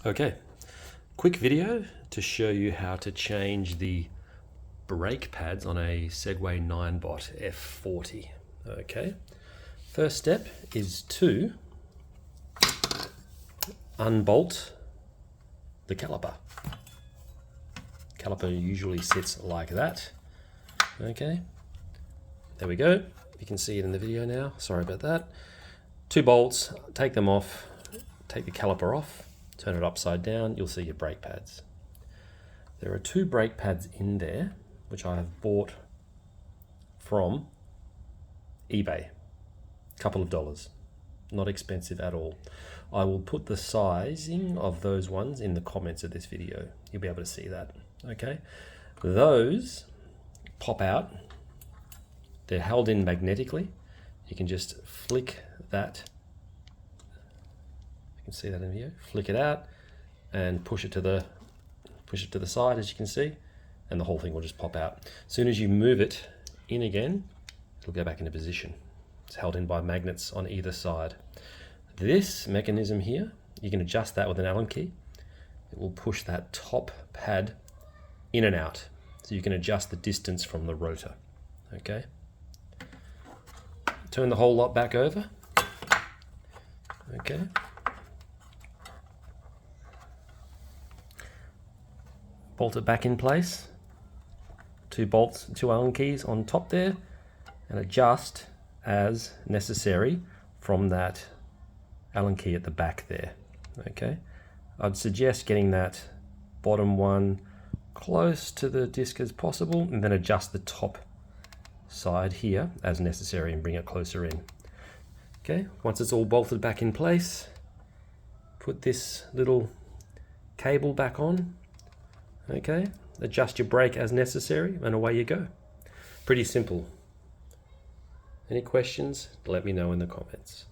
Okay, quick video to show you how to change the brake pads on a Segway Ninebot F40. Okay, first step is to unbolt the caliper. Caliper usually sits like that. Okay, there we go. You can see it in the video now. Sorry about that. 2 bolts, take them off, take the caliper off, turn it upside down, you'll see your brake pads. There are 2 brake pads in there, which I have bought from eBay. Couple of dollars. Not expensive at all. I will put the sizing of those ones in the comments of this video. You'll be able to see that. Okay. Those pop out. They're held in magnetically. You can just flick that. You can see that in the video. Flick it out and push it to the side, as you can see, and the whole thing will just pop out. As soon as you move it in again, it'll go back into position. It's held in by magnets on either side. This mechanism here, you can adjust that with an Allen key. It will push that top pad in and out, so you can adjust the distance from the rotor. Okay. Turn the whole lot back over. Okay. Bolt it back in place. 2 bolts, 2 Allen keys on top there, and adjust as necessary from that Allen key at the back there. Okay. I'd suggest getting that bottom one close to the disc as possible, and then adjust the top side here as necessary and bring it closer in. Okay, once it's all bolted back in place, put this little cable back on. Okay, adjust your brake as necessary and away you go. Pretty simple. Any questions? Let me know in the comments.